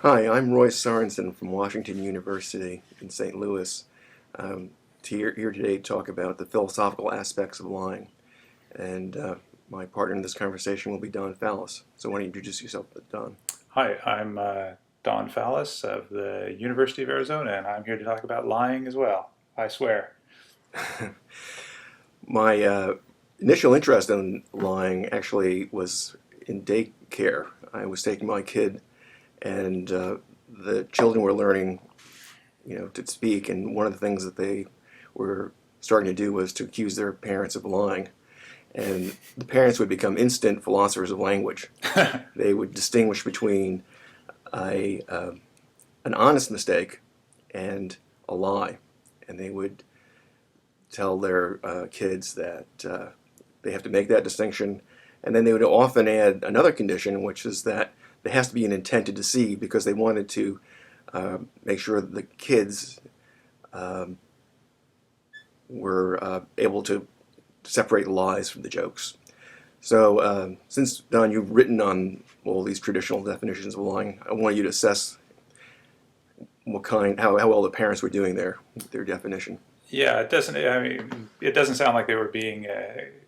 Hi, I'm Roy Sorensen from Washington University in St. Louis. Um, here today to talk about the philosophical aspects of lying. And my partner in this conversation will be Don Fallis. So why don't you introduce yourself, Don? Hi, I'm Don Fallis of the University of Arizona, and I'm here to talk about lying as well. I swear. My initial interest in lying actually was in daycare. I was taking my kid, and the children were learning, to speak. And one of the things that they were starting to do was to accuse their parents of lying. And the parents would become instant philosophers of language. They would distinguish between a an honest mistake and a lie, and they would tell their kids that they have to make that distinction. And then they would often add another condition, which is that there has to be an intent to deceive, because they wanted to make sure that the kids um, were able to separate the lies from the jokes. So, since Don, you've written on all these traditional definitions of lying, I want you to assess how well the parents were doing their definition. Yeah, it doesn't. I mean, it doesn't sound like they were being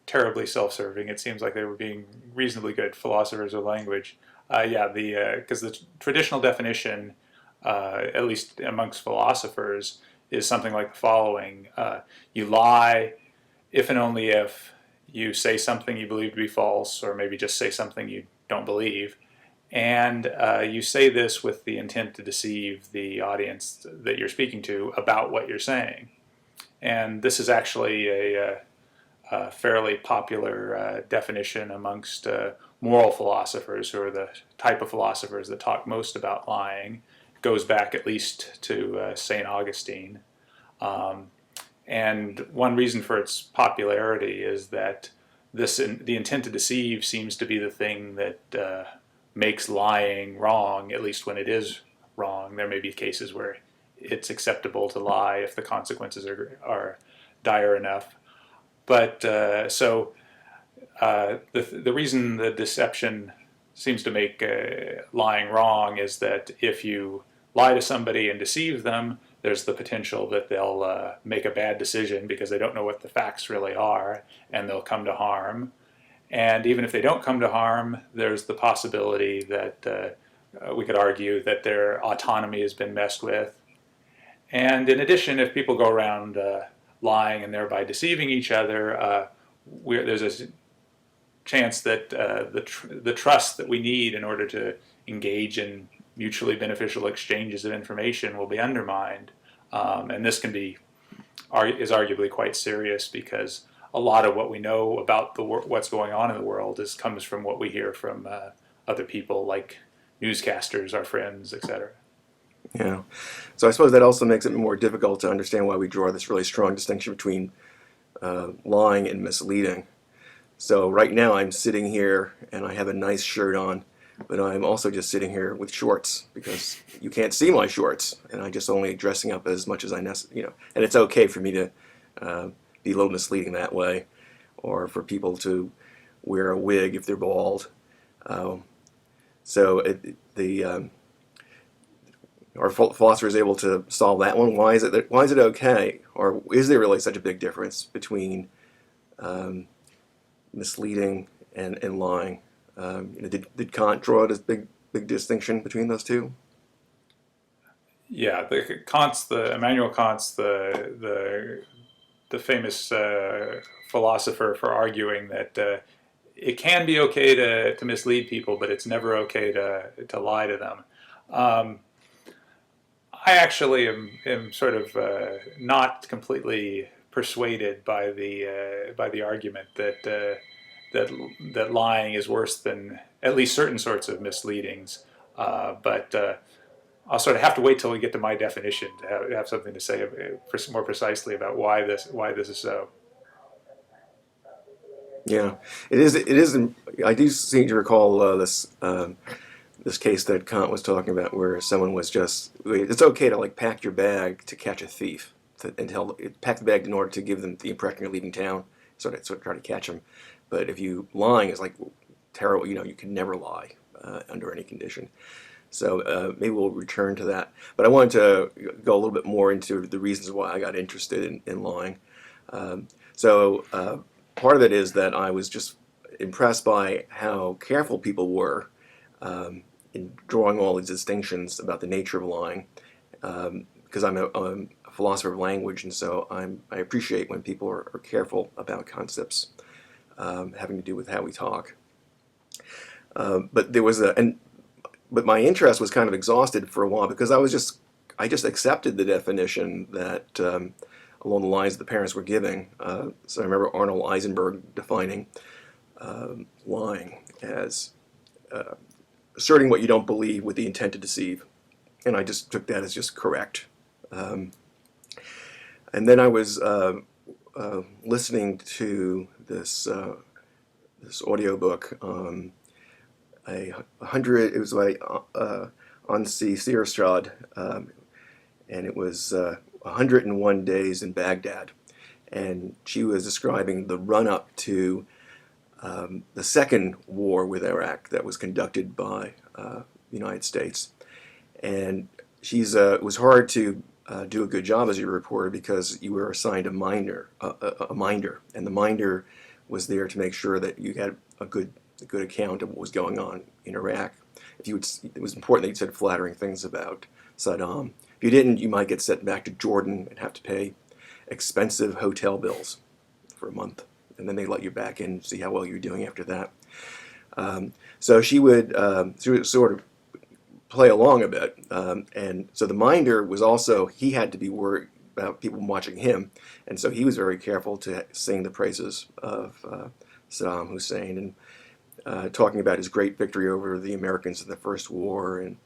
terribly self-serving. It seems like they were being reasonably good philosophers of language. Yeah, the because the traditional definition, at least amongst philosophers, is something like the following: you lie if and only if you say something you believe to be false, or maybe just say something you don't believe. And you say this with the intent to deceive the audience that you're speaking to about what you're saying. And this is actually a fairly popular definition amongst moral philosophers, who are the type of philosophers that talk most about lying. It goes back at least to St. Augustine. Um, and one reason for its popularity is that the intent to deceive seems to be the thing that makes lying wrong, at least when it is wrong. There may be cases where it's acceptable to lie if the consequences are dire enough. But the reason the deception seems to make lying wrong is that if you lie to somebody and deceive them, there's the potential that they'll make a bad decision because they don't know what the facts really are, and they'll come to harm. And even if they don't come to harm, there's the possibility that we could argue that their autonomy has been messed with. And in addition, if people go around lying and thereby deceiving each other, there's a chance that the trust that we need in order to engage in mutually beneficial exchanges of information will be undermined. And this is arguably quite serious, because a lot of what we know about what's going on in the world comes from what we hear from other people, like newscasters, our friends, etc. Yeah. So I suppose that also makes it more difficult to understand why we draw this really strong distinction between lying and misleading. So right now I'm sitting here and I have a nice shirt on, but I'm also just sitting here with shorts because you can't see my shorts, and I'm just only dressing up as much as and it's okay for me to be a little misleading that way, or for people to wear a wig if they're bald. Um, so the Our philosopher is able to solve that one. Why is it okay, or is there really such a big difference between um, misleading and lying? Did Kant draw this big distinction between those two? Yeah, the Immanuel Kant's the famous philosopher for arguing that it can be okay to mislead people, but it's never okay to lie to them. Um, I actually am sort of not completely persuaded by the argument that lying is worse than at least certain sorts of misleadings. But I'll sort of have to wait till we get to my definition to have something to say more precisely about why this is so. Yeah, it is. It is. I do seem to recall this case that Kant was talking about, where someone was just. It's okay to like pack your bag to catch a thief, pack the bag in order to give them the impression you're leaving town, sort of try to catch them. But if you lying is like terrible, you can never lie under any condition. So maybe we'll return to that. But I wanted to go a little bit more into the reasons why I got interested in lying. So part of it is that I was just impressed by how careful people were in drawing all these distinctions about the nature of lying. Because I'm a philosopher of language, and so I appreciate when people are careful about concepts having to do with how we talk. But there was but my interest was kind of exhausted for a while because I just accepted the definition that along the lines the parents were giving. So I remember Arnold Eisenberg defining lying as asserting what you don't believe with the intent to deceive, and I just took that as just correct. And then I was listening to this audiobook. It was like Ansi Seerstrad, and it was 101 Days in Baghdad. And she was describing the run-up to the second war with Iraq that was conducted by the United States. And it was hard to do a good job as a reporter because you were assigned a minder, and the minder was there to make sure that you had a good account of what was going on in Iraq. It was important that you said flattering things about Saddam. If you didn't, you might get sent back to Jordan and have to pay expensive hotel bills for a month, and then they let you back in and see how well you're doing after that. So she would sort of play along a bit, and so the minder was also, he had to be worried about people watching him, and so he was very careful to sing the praises of Saddam Hussein and talking about his great victory over the Americans in the First War and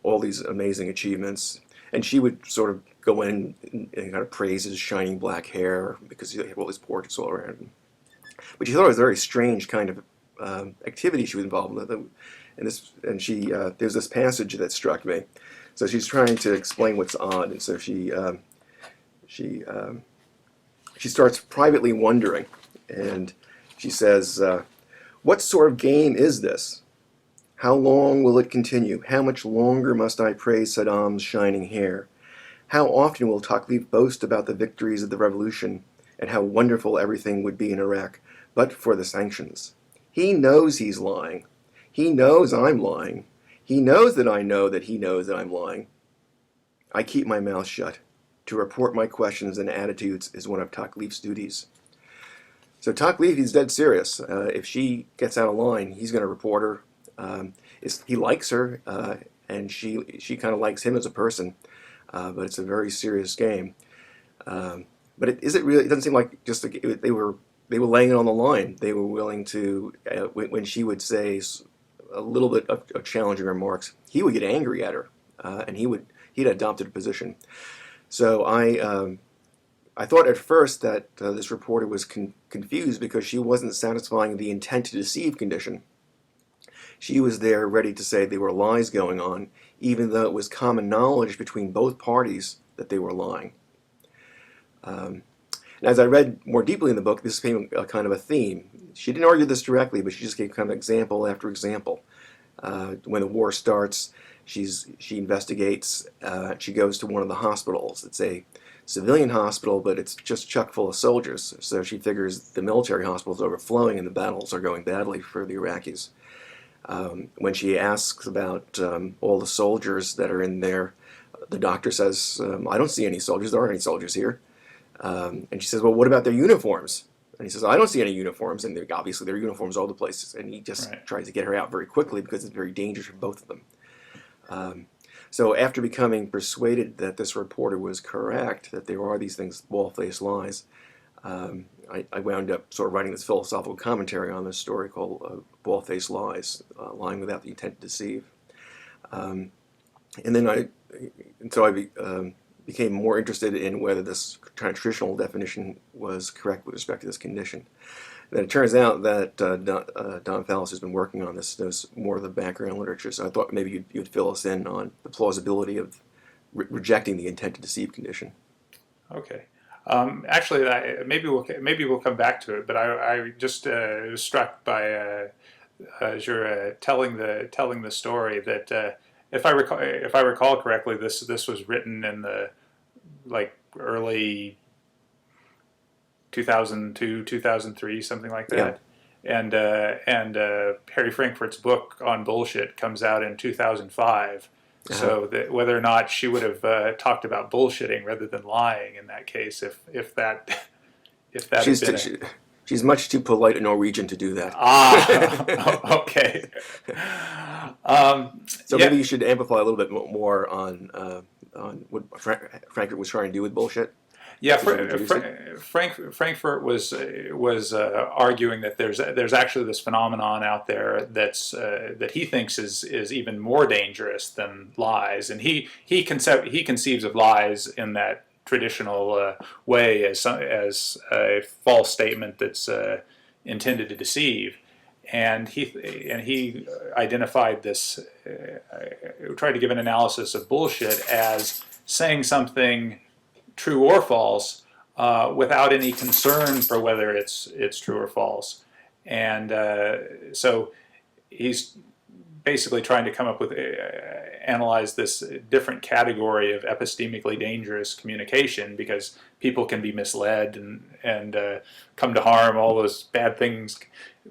all these amazing achievements. And she would sort of go in and kind of praise his shining black hair because he had all these portraits all around him. But she thought it was a very strange kind of activity she was involved with. And there's this passage that struck me. So she's trying to explain what's odd, and so she starts privately wondering, and she says, "What sort of game is this? How long will it continue? How much longer must I praise Saddam's shining hair? How often will Taqlif boast about the victories of the revolution and how wonderful everything would be in Iraq, but for the sanctions? He knows he's lying. He knows I'm lying. He knows that I know that he knows that I'm lying. I keep my mouth shut. To report my questions and attitudes is one of Taqlif's duties." So Taqlif, he's dead serious. If she gets out of line, he's going to report her. He likes her, and she kind of likes him as a person, but it's a very serious game. But is it really? It doesn't seem like just they were laying it on the line. They were willing to when she would say a little bit of challenging remarks, he would get angry at her, and he'd adopted a position. So I thought at first that this reporter was confused because she wasn't satisfying the intent to deceive condition. She was there ready to say there were lies going on, even though it was common knowledge between both parties that they were lying. And as I read more deeply in the book, this became a kind of a theme. She didn't argue this directly, but she just gave kind of example after example. When the war starts, she investigates. She goes to one of the hospitals. It's a civilian hospital, but it's just chock full of soldiers. So she figures the military hospital is overflowing and the battles are going badly for the Iraqis. When she asks about all the soldiers that are in there, the doctor says, "I don't see any soldiers. There aren't any soldiers here." And she says, "Well, what about their uniforms?" And he says, "I don't see any uniforms." And obviously there are uniforms all the places. And he just tries to get her out very quickly because it's very dangerous for both of them. So after becoming persuaded that this reporter was correct, that there are these things, bald-faced lies, I wound up sort of writing this philosophical commentary on this story called Bald-Faced Lies, Lying Without the Intent to Deceive. And then so I became more interested in whether this kind of traditional definition was correct with respect to this condition. Then it turns out that Don Fallis has been working on this, knows more of the background literature, so I thought maybe you'd fill us in on the plausibility of rejecting the intent to deceive condition. Okay. Actually, maybe we'll come back to it, but I just was struck by as you're telling the story that if I recall correctly, this was written in the like early 2002, 2003, something like Yeah. that. And Harry Frankfurt's book on bullshit comes out in 2005. Uh-huh. So that whether or not she would have talked about bullshitting rather than lying in that case, if that if that had She's been t- she, she's much too polite a Norwegian to do that. okay. So Yeah, maybe you should amplify a little bit more on what Frankfurt was trying to do with bullshit yeah. as you introduced it. Frankfurt was arguing that there's actually this phenomenon out there that he thinks is even more dangerous than lies, and he conceives of lies in that traditional way as a false statement that's intended to deceive, and he identified this, tried to give an analysis of bullshit as saying something true or false without any concern for whether it's true or false, and so he's basically trying to come up with analyze this different category of epistemically dangerous communication, because people can be misled and come to harm. All those bad things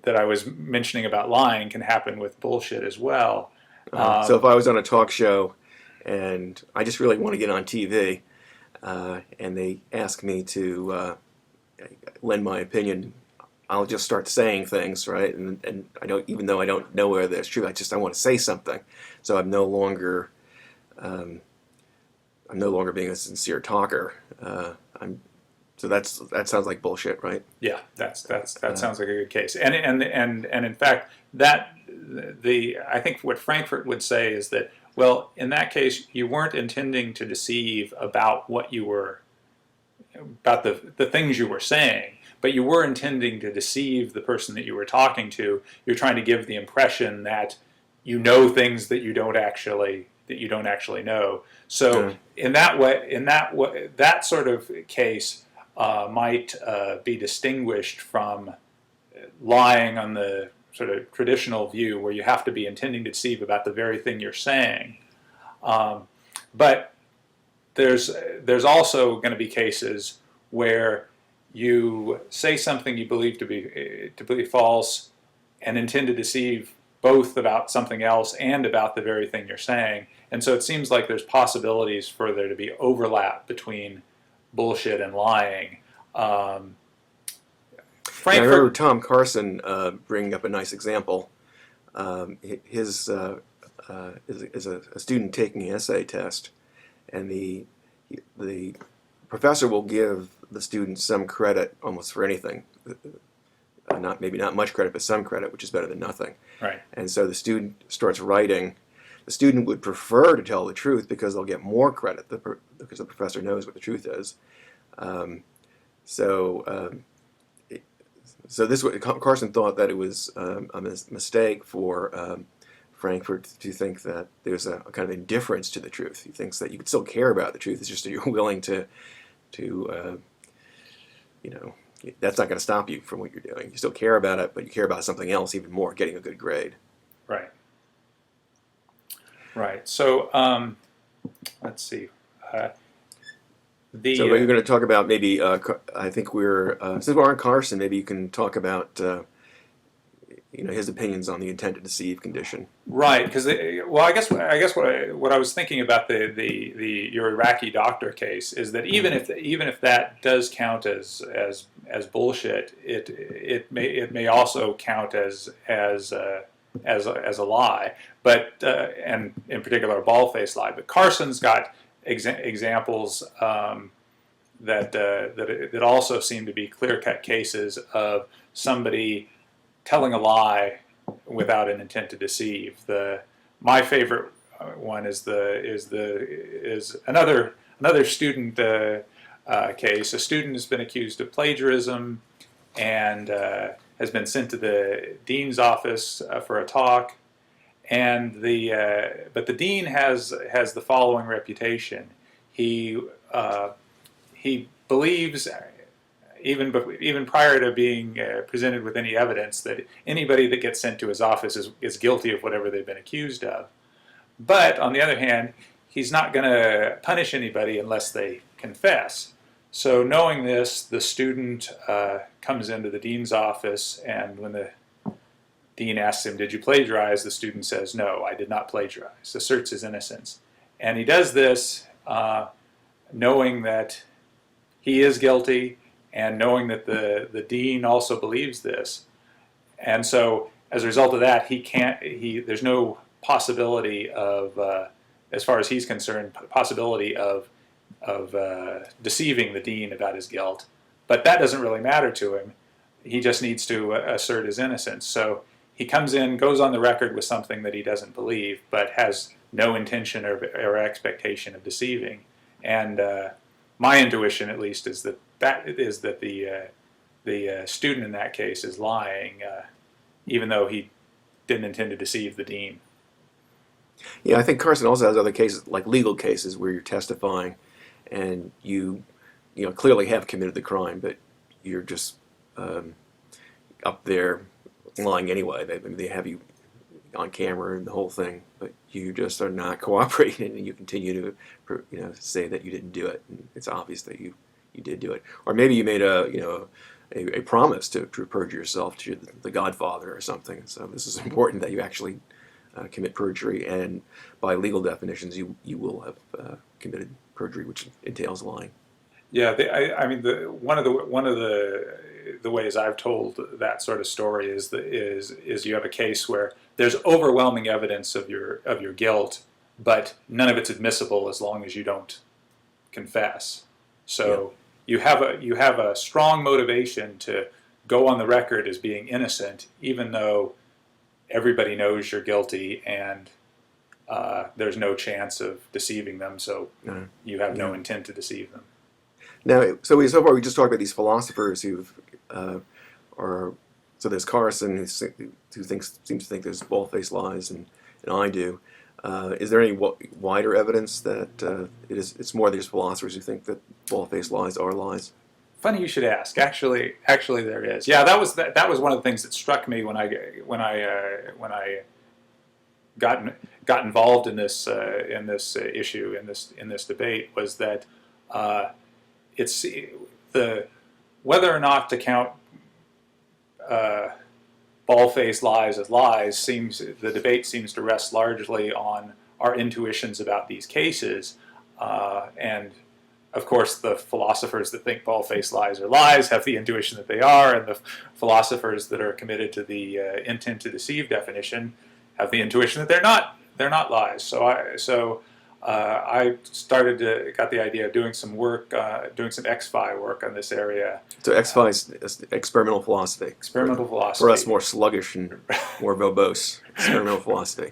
that I was mentioning about lying can happen with bullshit as well. So if I was on a talk show and I just really want to get on TV, and they ask me to lend my opinion, I'll just start saying things, right? And I don't, even though I don't know whether it's true, I want to say something. So um, I'm no longer being a sincere talker. That sounds like bullshit, right? Yeah, that sounds like a good case. And in fact, that I think what Frankfurt would say is that, well, in that case, you weren't intending to deceive about about the things you were saying, but you were intending to deceive the person that you were talking to. You're trying to give the impression that you know things that you don't actually know. So Yeah. that sort of case might be distinguished from lying on the sort of traditional view, where you have to be intending to deceive about the very thing you're saying. But there's also going to be cases where you say something you believe to be false and intend to deceive both about something else and about the very thing you're saying. And so it seems like there's possibilities for there to be overlap between bullshit and lying. Yeah, I remember Frankfurt, Tom Carson bringing up a nice example. His is a student taking an essay test, and the professor will give the student some credit almost for anything. Maybe not much credit, but some credit, which is better than nothing. right? And so the student starts writing. The student would prefer to tell the truth because they'll get more credit because the professor knows what the truth is. Um, so so Carson thought that it was a mistake for Frankfurt to think that there's a kind of indifference to the truth. He thinks that you can still care about the truth. It's just that you're willing to you know, that's not going to stop you from what you're doing. You still care about it, but you care about something else even more, getting a good grade. Right. Right. So let's see. So you're going to talk about maybe, I think since we're on Carson, maybe you can talk about, his opinions on the intent to deceive condition. Right, because I guess what I was thinking about your Iraqi doctor case is that even if that does count as bullshit, it may also count as a lie, but and in particular a bald-faced lie. But Carson's got examples that also seem to be clear-cut cases of somebody telling a lie without an intent to deceive. My favorite one is another student case. A student has been accused of plagiarism and has been sent to the dean's office for a talk. And but the dean has the following reputation. He believes even prior to being presented with any evidence, that anybody that gets sent to his office is guilty of whatever they've been accused of. But on the other hand, he's not going to punish anybody unless they confess. So knowing this, the student comes into the dean's office, and when the dean asks him, "Did you plagiarize?" the student says, "No, I did not plagiarize," asserts his innocence. And he does this knowing that he is guilty and knowing that the dean also believes this. And so as a result of that, there's no possibility of, as far as he's concerned, possibility of deceiving the dean about his guilt. But that doesn't really matter to him. He just needs to assert his innocence. So he comes in, goes on the record with something that he doesn't believe, but has no intention or expectation of deceiving. And my intuition, at least, is that the student in that case is lying, even though he didn't intend to deceive the dean. Yeah, I think Carson also has other cases, like legal cases, where you're testifying, and you clearly have committed the crime, but you're just up there lying anyway. They have you on camera and the whole thing, but you just are not cooperating, and you continue to say that you didn't do it, and it's obvious that you did do it. Or maybe you made a promise to perjure yourself to the Godfather or something. So this is important that you actually commit perjury, and by legal definitions, you will have committed perjury, which entails lying. Yeah, one of the ways I've told that sort of story is you have a case where there's overwhelming evidence of your guilt, but none of it's admissible as long as you don't confess. So you have a strong motivation to go on the record as being innocent, even though everybody knows you're guilty, and there's no chance of deceiving them. So you have no intent to deceive them. Now, so far we just talked about these philosophers who so there's Carson who seems to think there's bald-faced lies, and I do. Is there any wider evidence that it's more than just philosophers who think that bald-faced lies are lies? Funny you should ask. Actually, there is. Yeah, that was one of the things that struck me when I got involved in this issue in this debate, was that it's whether or not to count bald-faced lies as lies. The debate seems to rest largely on our intuitions about these cases, and of course the philosophers that think bald-faced lies are lies have the intuition that they are, and the philosophers that are committed to the intent to deceive definition have the intuition that they're not lies. So I got the idea of doing some work, doing some XFI work on this area. So XFI is experimental philosophy. Experimental philosophy. For us, more sluggish and more verbose. Experimental philosophy.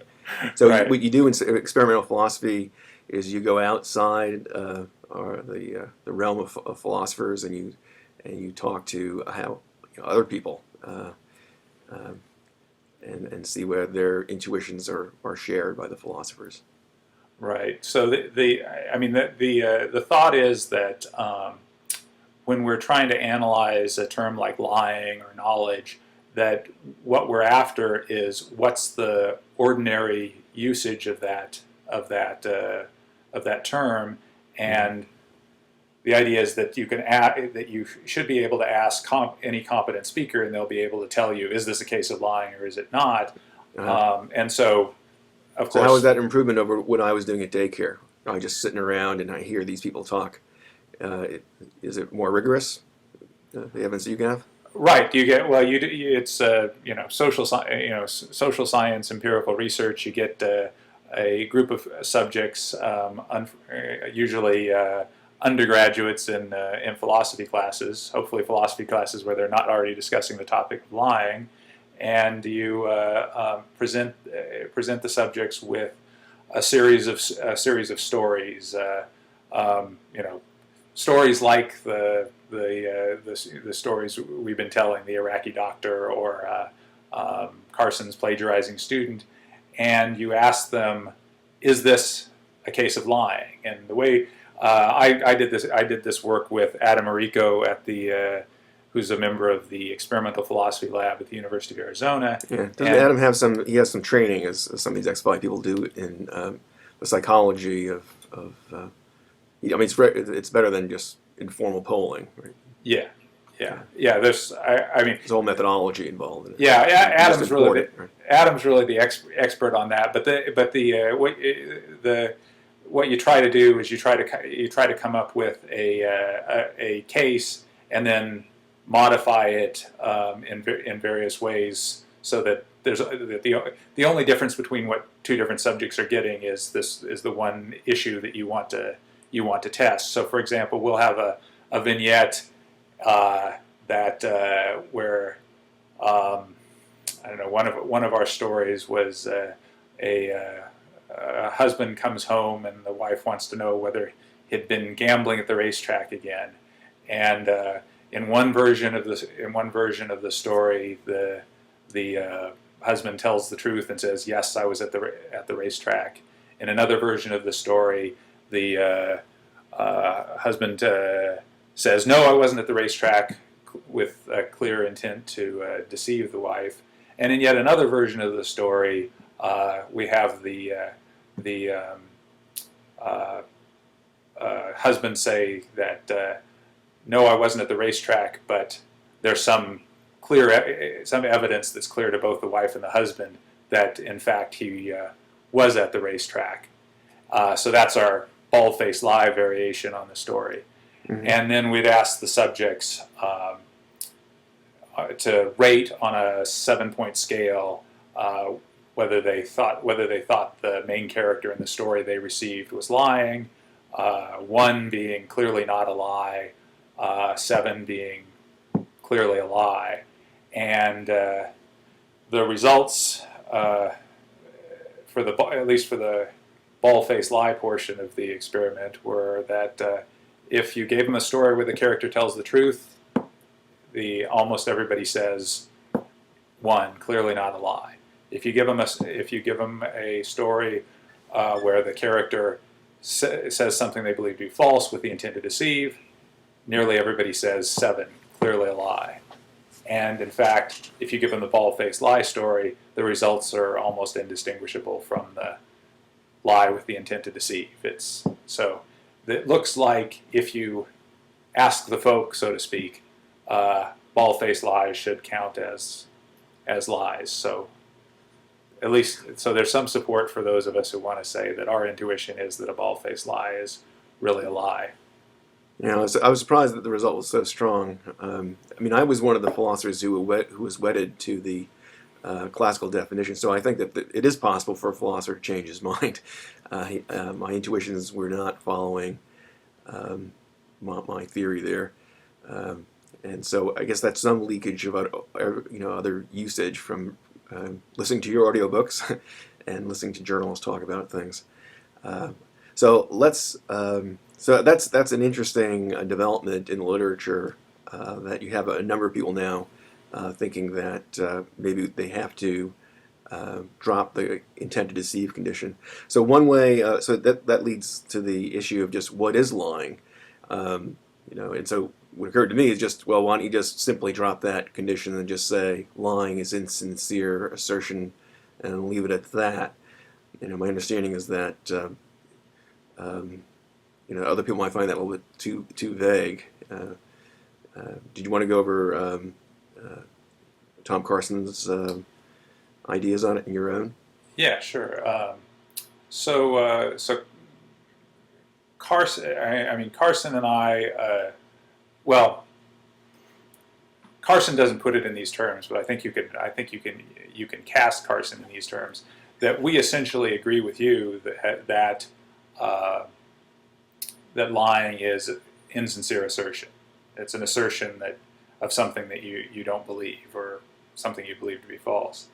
So right. What you do in experimental philosophy is you go outside or the realm of philosophers, and you talk to how other people and see where their intuitions are shared by the philosophers. Right. So the thought is that when we're trying to analyze a term like lying or knowledge, that what we're after is what's the ordinary usage of that term, and the idea is that you should be able to ask any competent speaker, and they'll be able to tell you, is this a case of lying or is it not? And so. Of course. So how is that improvement over what I was doing at daycare? I just sitting around and I hear these people talk. Is it more rigorous? The evidence that you can have? Right. You get it's social science empirical research. You get a group of subjects, usually undergraduates in philosophy classes. Hopefully, philosophy classes where they're not already discussing the topic of lying. And you present the subjects with a series of stories, stories like the stories we've been telling, the Iraqi doctor or Carson's plagiarizing student, and you ask them, is this a case of lying? And the way I did this work with Adam Arico at the who's a member of the experimental philosophy lab at the University of Arizona. Yeah. Doesn't And Adam have some? He has some training, as some of these ex-spy people do, in the psychology of I mean, it's better than just informal polling, right? yeah. I mean, There's a whole methodology involved in it. yeah. Just import it, right? Adam's really the expert on that. But what you try to do is you try to come up with a case and then modify it in various ways, so that the only difference between what two different subjects are getting is the one issue that you want to test. So, for example, we'll have a vignette where I don't know, one of our stories was a husband comes home and the wife wants to know whether he'd been gambling at the racetrack again, and in one version of the story, the husband tells the truth and says, "Yes, I was at the racetrack." In another version of the story, the husband says, "No, I wasn't at the racetrack," with a clear intent to deceive the wife. And in yet another version of the story, we have the husband say that, "No, I wasn't at the racetrack," but there's some evidence that's clear to both the wife and the husband that in fact he was at the racetrack. So that's our bald-faced lie variation on the story. Mm-hmm. And then we'd ask the subjects to rate on a 7-point scale whether they thought the main character in the story they received was lying, 1 being clearly not a lie, 7 being clearly a lie. And the results, at least for the bald-faced lie portion of the experiment, were that if you gave them a story where the character tells the truth, almost everybody says 1, clearly not a lie. If you give them a story where the character says something they believe to be false with the intent to deceive, nearly everybody says 7, clearly a lie. And in fact, if you give them the bald-faced lie story, the results are almost indistinguishable from the lie with the intent to deceive. So it looks like if you ask the folk, so to speak, bald-faced lies should count as lies. So at least, so there's some support for those of us who want to say that our intuition is that a bald-faced lie is really a lie. You know, I was surprised that the result was so strong. I mean, I was one of the philosophers who was wedded to the classical definition, so I think that it is possible for a philosopher to change his mind. My intuitions were not following my theory there, and so I guess that's some leakage of other usage from listening to your audiobooks and listening to journalists talk about things. So that's an interesting development in literature, that you have a number of people now thinking that maybe they have to drop the intent to deceive condition. So one way, so that leads to the issue of just what is lying, and so what occurred to me is just, well, why don't you just simply drop that condition and just say lying is insincere assertion and leave it at that. My understanding is that other people might find that a little bit too vague. Did you want to go over Tom Carson's ideas on it and your own? Yeah, sure. So Carson, Carson and I, Carson doesn't put it in these terms, but I think you can cast Carson in these terms. That we essentially agree with you that lying is insincere assertion. It's an assertion of something that you don't believe, or something you believe to be false.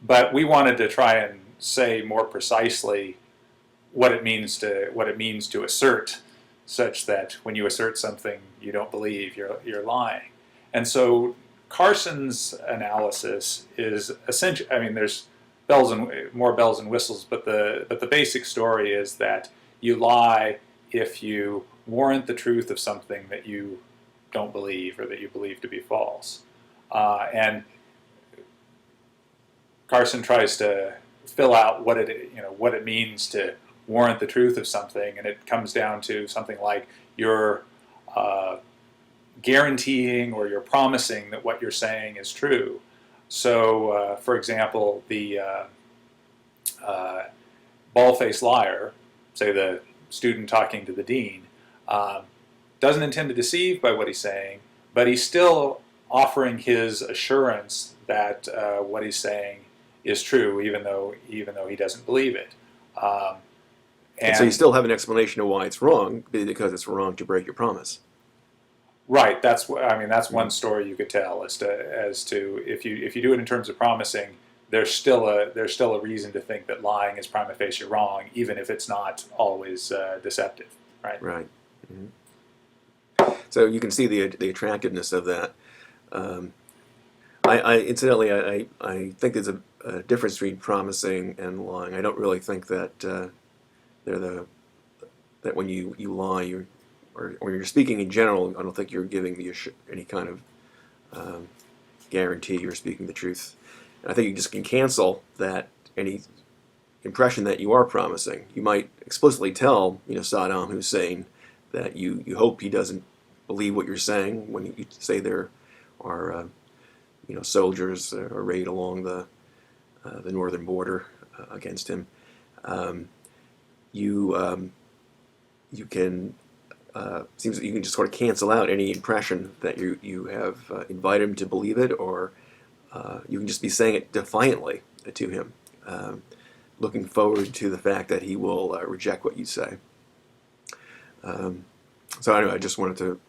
But we wanted to try and say more precisely what it means to assert, such that when you assert something you don't believe, you're lying. And so Carson's analysis is essentially, there's more bells and whistles, but the basic story is that you lie if you warrant the truth of something that you don't believe or that you believe to be false. And Carson tries to fill out what it means to warrant the truth of something, and it comes down to something like you're guaranteeing or you're promising that what you're saying is true. So, for example, the bald-faced liar, say the student talking to the dean, doesn't intend to deceive by what he's saying, but he's still offering his assurance that what he's saying is true, even though he doesn't believe it. And so you still have an explanation of why it's wrong, because it's wrong to break your promise. Right. That's one story you could tell as to if you do it in terms of promising, there's still a reason to think that lying is prima facie wrong, even if it's not always deceptive. Right. Right. Mm-hmm. So you can see the attractiveness of that. Incidentally, I think there's a difference between promising and lying. I don't really think that that when you lie, or when you're speaking in general, I don't think you're giving any kind of guarantee you're speaking the truth. And I think you just can cancel that any impression that you are promising. You might explicitly tell Saddam Hussein that you hope he doesn't believe what you're saying when you say there are soldiers arrayed along the northern border against him. You can seems that you can just sort of cancel out any impression that you have invited him to believe it, or you can just be saying it defiantly to him, looking forward to the fact that he will reject what you say. So anyway, I just wanted to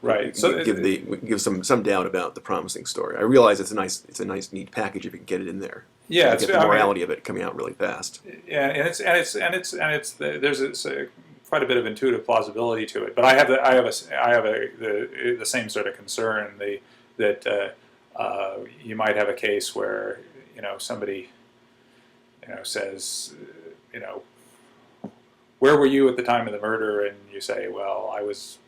right. So give some doubt about the promising story. I realize it's a nice neat package if you can get it in there. Yeah, get the morality of it coming out really fast. Yeah, there's quite a bit of intuitive plausibility to it. But I have the same sort of concern that you might have a case where somebody says where were you at the time of the murder, and you say, well, I was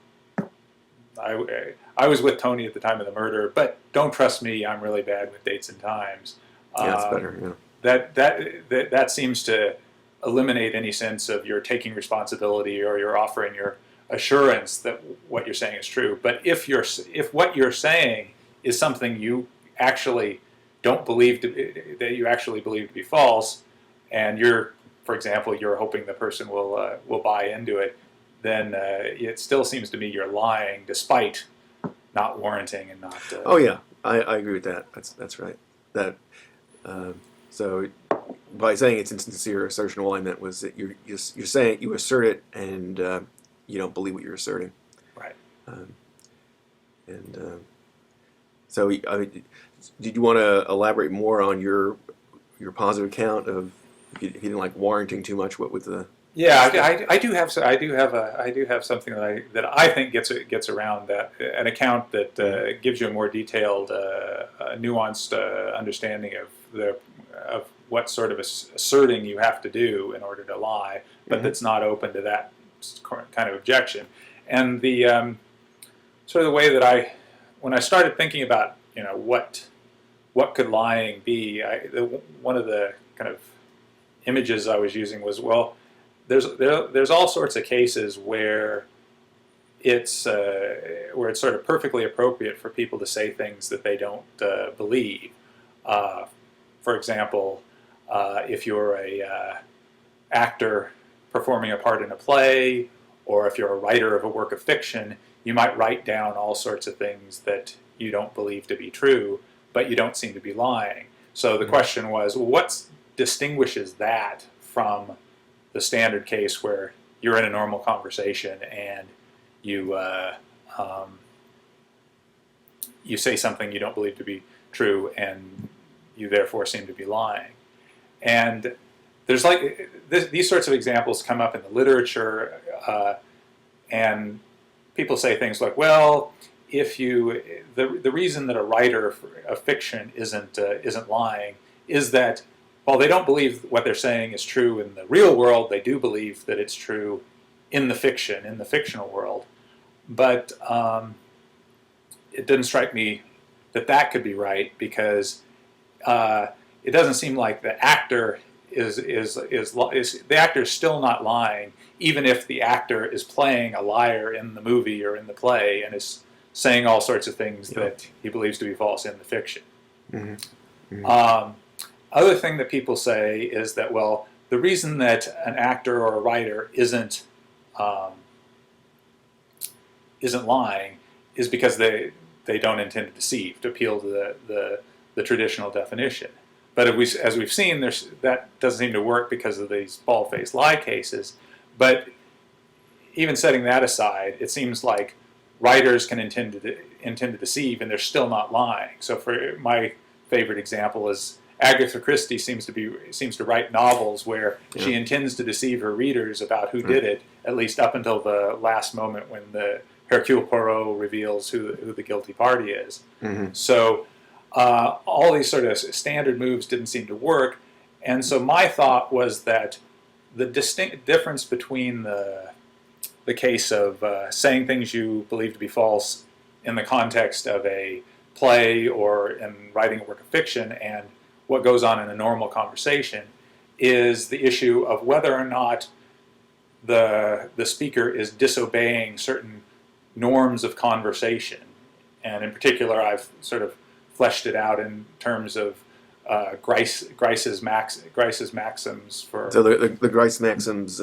with Tony at the time of the murder, but don't trust me, I'm really bad with dates and times. Yeah, it's better. Yeah. That seems to eliminate any sense of you're taking responsibility or you're offering your assurance that what you're saying is true. But if what you're saying is something you actually don't believe that you actually believe to be false, and for example, you're hoping the person will buy into it, then it still seems to me you're lying despite not warranting and not. Oh yeah, I agree with that. That's right. That so by saying it's insincere assertion, all I meant was that you're saying you assert it and you don't believe what you're asserting. Right. So did you want to elaborate more on your positive account of if you didn't like warranting too much? What with the I do have something that I think gets around that, an account that gives you a more detailed, nuanced understanding of what sort of asserting you have to do in order to lie, but that's not open to that kind of objection. And the sort of the way that when I started thinking about what could lying be, one of the kind of images I was using was, well, there's all sorts of cases where it's sort of perfectly appropriate for people to say things that they don't believe. For example, if you're a actor performing a part in a play, or if you're a writer of a work of fiction, you might write down all sorts of things that you don't believe to be true, but you don't seem to be lying. So the question was, well, what distinguishes that from the standard case where you're in a normal conversation and you say something you don't believe to be true, and you therefore seem to be lying. And there's these sorts of examples come up in the literature, and people say things like, well, the reason that a writer of fiction isn't lying is that while they don't believe what they're saying is true in the real world, they do believe that it's true in the fictional world. But it didn't strike me that could be right, because it doesn't seem like the actor the actor is still not lying, even if the actor is playing a liar in the movie or in the play and is saying all sorts of things that he believes to be false in the fiction. Mm-hmm. Other thing that people say is that, well, the reason that an actor or a writer isn't lying is because they don't intend to deceive, to appeal to the traditional definition. But as we've seen, that doesn't seem to work because of these bald-faced lie cases. But even setting that aside, it seems like writers can intend to deceive, and they're still not lying. So, for my favorite example is Agatha Christie seems to write novels where she intends to deceive her readers about who did it, at least up until the last moment when the Hercule Poirot reveals who the guilty party is. Mm-hmm. So all these sort of standard moves didn't seem to work, and so my thought was that the distinct difference between the case of saying things you believe to be false in the context of a play or in writing a work of fiction and what goes on in a normal conversation is the issue of whether or not the speaker is disobeying certain norms of conversation. And in particular, I've sort of fleshed it out in terms of Grice's maxims for... So the Grice maxims,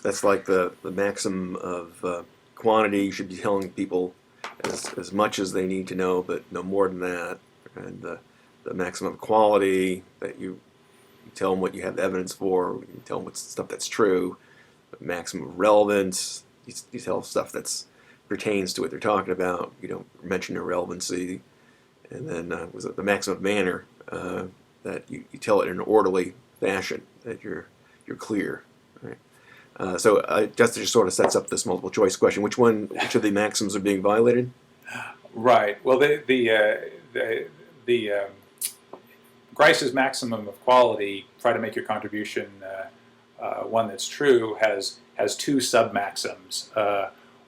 that's like the maxim of quantity. You should be telling people as much as they need to know, but no more than that. And the maximum of quality, that you tell them what you have evidence for, you tell them what's stuff that's true. The maximum of relevance, you tell stuff that pertains to what they're talking about. You don't mention irrelevancy. And then was it the maximum of manner, that you tell it in an orderly fashion, that you're clear. Right? So just sort of sets up this multiple choice question. Which of the maxims are being violated? Right. Well, Grice's maximum of quality, try to make your contribution one that's true, has two sub-maxims.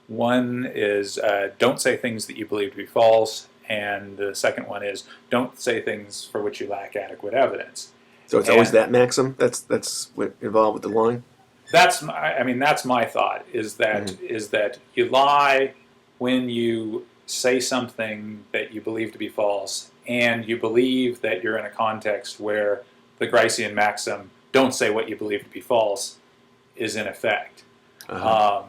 One is don't say things that you believe to be false, and the second one is don't say things for which you lack adequate evidence. So it's always that maxim that's involved with the line? That's my thought, is that you lie when you say something that you believe to be false, and you believe that you're in a context where the Gricean maxim, don't say what you believe to be false, is in effect. Uh-huh.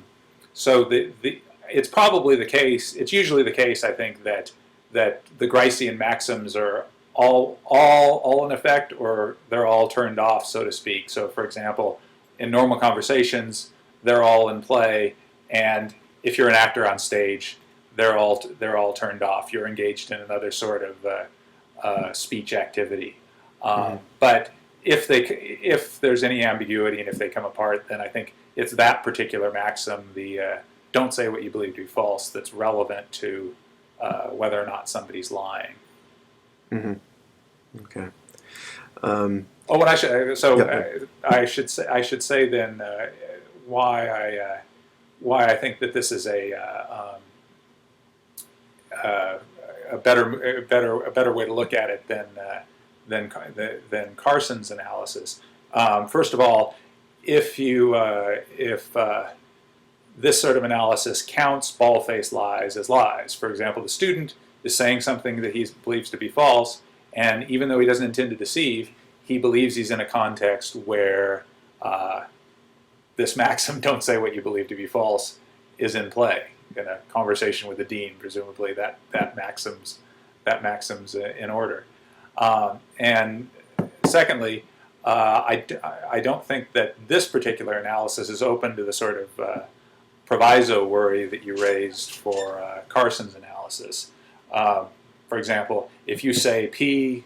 So it's probably the case, it's usually the case, I think, that the Gricean maxims are all in effect, or they're all turned off, so to speak. So, for example, in normal conversations, they're all in play, and if you're an actor on stage, they're all turned off. You're engaged in another sort of speech activity. But if there's any ambiguity and if they come apart, then I think it's that particular maxim, the don't say what you believe to be false, that's relevant to whether or not somebody's lying. Mm-hmm. Okay. I should say then why I think that this is a better way to look at it than Carson's analysis. First of all, if this sort of analysis counts bald-faced lies as lies, for example, the student is saying something that he believes to be false, and even though he doesn't intend to deceive, he believes he's in a context where this maxim, don't say what you believe to be false, is in play. In a conversation with the dean, presumably that maxim's in order. And secondly, I don't think that this particular analysis is open to the sort of proviso worry that you raised for Carson's analysis. For example, if you say P,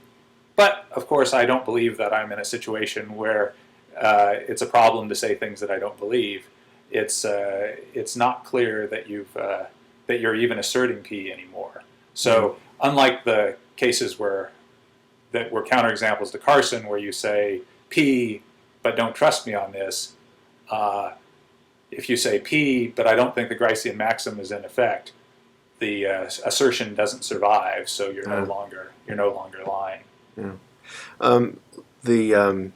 but of course I don't believe that I'm in a situation where it's a problem to say things that I don't believe, it's not clear that you're even asserting P anymore. So unlike the cases that were counterexamples to Carson, where you say P, but don't trust me on this, If you say P, but I don't think the Gricean maxim is in effect, the assertion doesn't survive, so you're no longer lying. Yeah. The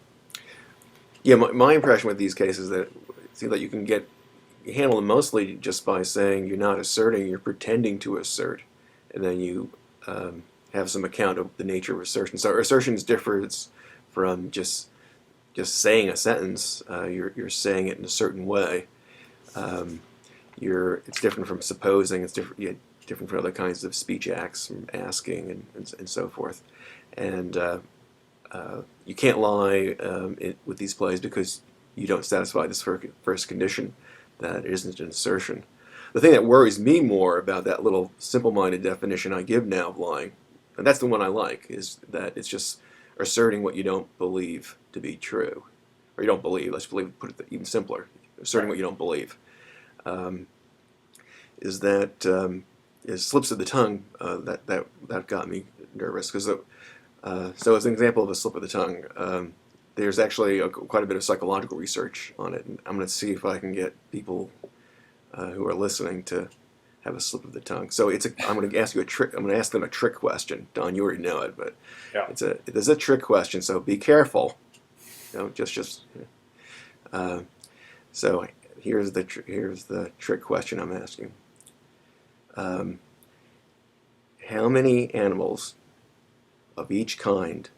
Yeah, my impression with these cases is that it seems like you handle them mostly just by saying you're not asserting, you're pretending to assert, and then you have some account of the nature of assertion. So assertions differs from just saying a sentence. You're saying it in a certain way. It's different from supposing. It's different. Different from other kinds of speech acts, from asking and so forth. And you can't lie with these plays because you don't satisfy this first condition that it isn't an assertion. The thing that worries me more about that little simple-minded definition I give now of lying, and that's the one I like, is that it's just asserting what you don't believe to be true. Or you don't believe, put it even simpler, asserting what you don't believe. Is slips of the tongue that got me nervous, because so as an example of a slip of the tongue, there's actually quite a bit of psychological research on it, and I'm going to see if I can get people who are listening to have a slip of the tongue. So I'm going to ask you a trick. I'm going to ask them a trick question. Don, you already know it, but Yeah. It's a trick question. So be careful. So here's the trick question I'm asking. How many animals of each kind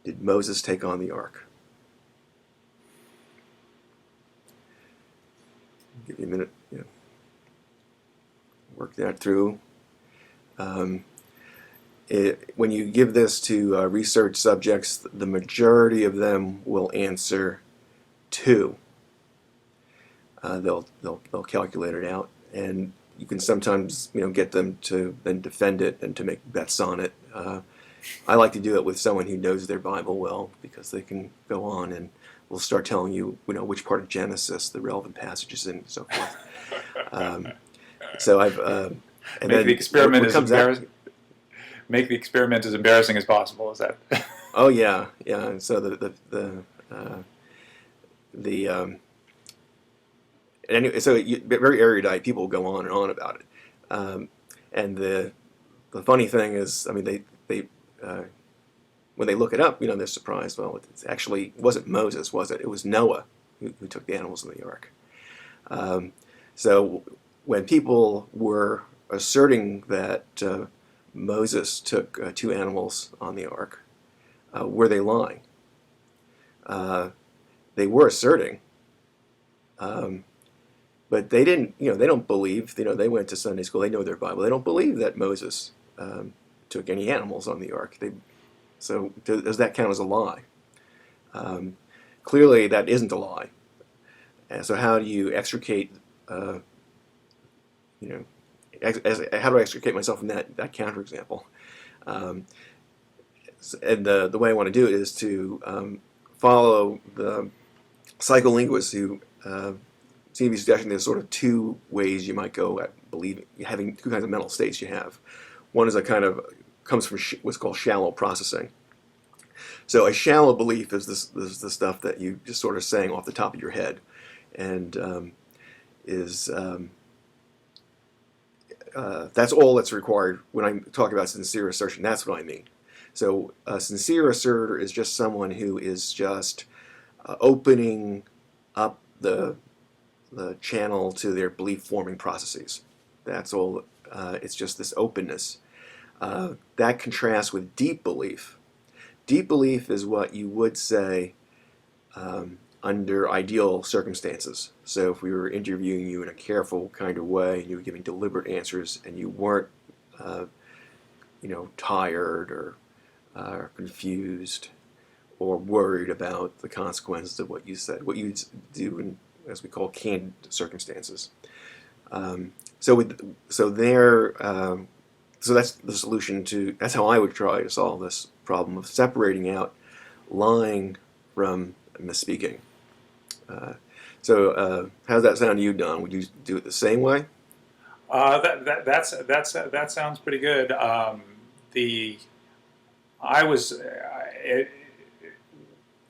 did Moses take on the ark? Give you a minute. Work that through. When you give this to research subjects, the majority of them will answer 2. They'll calculate it out, and you can sometimes get them to then defend it and to make bets on it. I like to do it with someone who knows their Bible well, because they can go on and will start telling you which part of Genesis the relevant passage is in, and so forth. So I've and Make then the experiment what comes out. Make the experiment as embarrassing as possible. Is that? Oh yeah. And so anyway, so very erudite people go on and on about it. And the funny thing is, I mean, they when they look it up, they're surprised. Well, it wasn't Moses, was it? It was Noah who took the animals in the ark. So when people were asserting that Moses took 2 animals on the ark, were they lying? They were asserting, but they didn't. They don't believe. They went to Sunday school. They know their Bible. They don't believe that Moses took any animals on the ark. So does that count as a lie? Clearly, that isn't a lie. And so how do you extricate? How do I extricate myself from that counterexample? And the way I want to do it is to follow the psycholinguists who seem to be suggesting there's sort of 2 ways you might go at believing, having 2 kinds of mental states you have. One is comes from what's called shallow processing. So a shallow belief is the stuff that you just sort of saying off the top of your head, and that's all that's required when I talk about sincere assertion. That's what I mean. So a sincere asserter is just someone who is just opening up the channel to their belief-forming processes. That's all. It's just this openness. That contrasts with deep belief. Deep belief is what you would say under ideal circumstances. So if we were interviewing you in a careful kind of way, and you were giving deliberate answers, and you weren't, tired or confused or worried about the consequences of what you said, what you do in, as we call, candid circumstances. So that's the solution to. That's how I would try to solve this problem of separating out lying from misspeaking. So how does that sound to you, Don? Would you do it the same way? That sounds pretty good. I was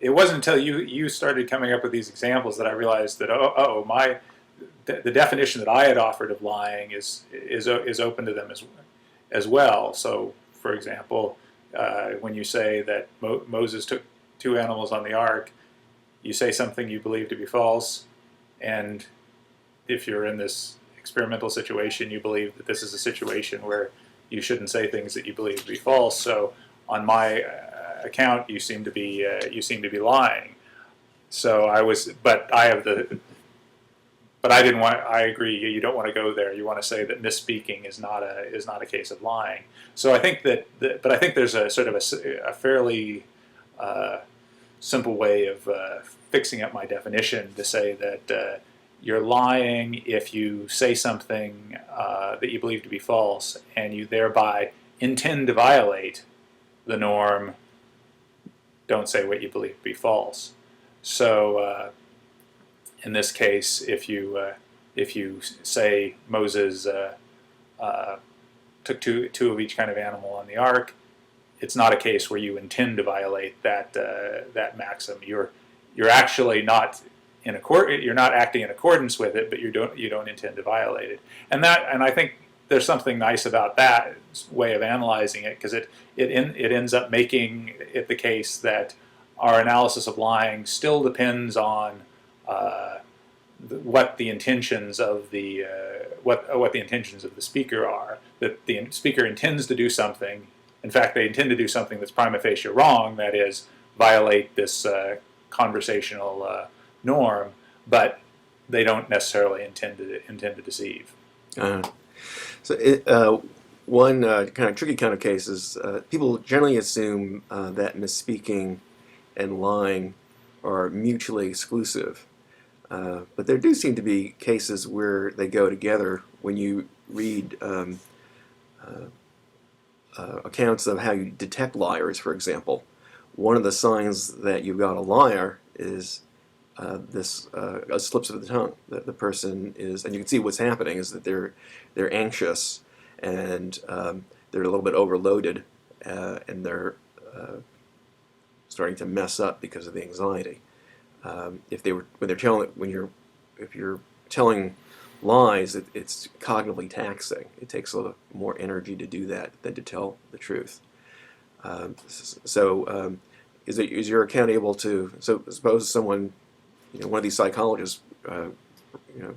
it wasn't until you started coming up with these examples that I realized that the definition that I had offered of lying is open to them as well. So, for example, when you say that Moses took two animals on the ark, you say something you believe to be false, and if you're in this experimental situation, you believe that this is a situation where you shouldn't say things that you believe to be false. So, on my account, you seem to be lying. So but I didn't want. I agree. You don't want to go there. You want to say that misspeaking is not a case of lying. So I think but I think there's a sort of a fairly simple way of fixing up my definition to say that you're lying if you say something that you believe to be false, and you thereby intend to violate the norm. Don't say what you believe to be false. So in this case, if you say Moses took two of each kind of animal on the ark, it's not a case where you intend to violate that maxim. You're actually not you're not acting in accordance with it, but you don't intend to violate it. And I think there's something nice about that way of analyzing it, because it ends up making it the case that our analysis of lying still depends on what the intentions of the speaker are. That the speaker intends to do something. In fact, they intend to do something that's prima facie wrong. That is, violate this conversational norm, but they don't necessarily intend to deceive. One kind of tricky kind of case is people generally assume that misspeaking and lying are mutually exclusive. But there do seem to be cases where they go together. When you read accounts of how you detect liars, for example, one of the signs that you've got a liar is this slips of the tongue. That the person is, and you can see what's happening is that they're anxious, and they're a little bit overloaded, and they're starting to mess up because of the anxiety. If you're telling lies, it's cognitively taxing. It takes a little more energy to do that than to tell the truth. Is your account able to? So suppose someone, one of these psychologists,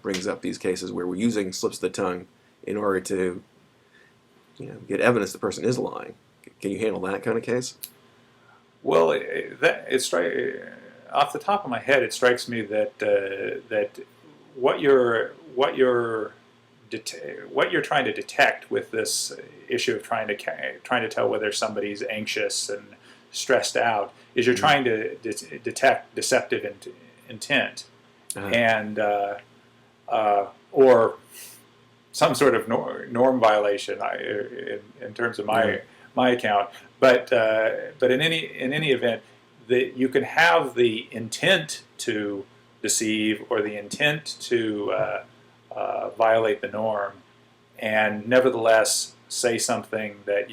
brings up these cases where we're using slips of the tongue in order to, get evidence the person is lying. Can you handle that kind of case? Well, off the top of my head, it strikes me that what you're trying to detect with this issue of trying to tell whether somebody's anxious and stressed out is you're trying to detect deceptive intent, and or some sort of norm violation in terms of my account. But in any event, that you can have the intent to deceive or the intent to violate the norm, and nevertheless say something that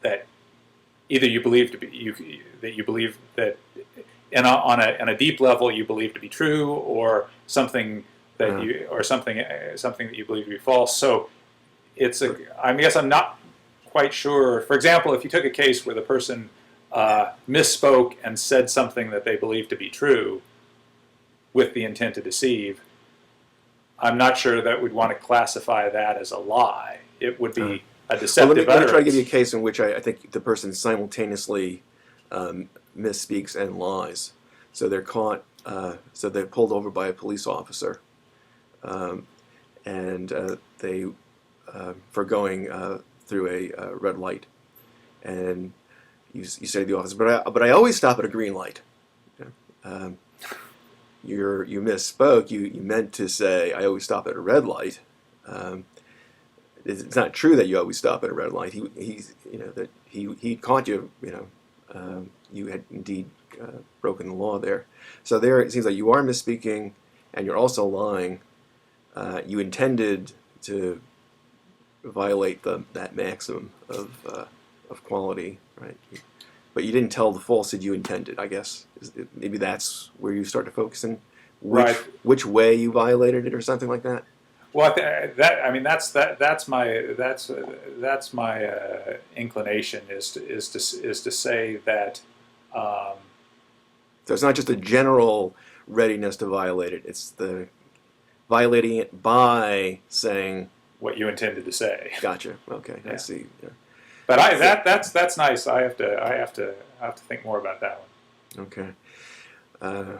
that either you believe to be that on a deep level you believe to be true, or something that something that you believe to be false. So I guess I'm not quite sure. For example, if you took a case where the person misspoke and said something that they believed to be true with the intent to deceive, I'm not sure that we'd want to classify that as a lie. It would be a deceptive utterance. Let me try to give you a case in which I think the person simultaneously misspeaks and lies. So they're caught, so they're pulled over by a police officer, and they for going through a red light, and you say to the officer, but I always stop at a green light. You misspoke. You meant to say I always stop at a red light. It's not true that you always stop at a red light. He caught you. You had indeed broken the law there. So there, it seems like you are misspeaking, and you're also lying. You intended to violate that maximum of quality, right? but you didn't tell the falsehood you intended, I guess. Maybe that's where you start to focus in Right. which way you violated it or something like that. Well, that's my inclination is to say that um, So it's not just a general readiness to violate it. It's the violating it by saying, what you intended to say. "Gotcha." Okay, I Yeah. see. Yeah. But So, that's nice. I have to think more about that one. okay. Uh,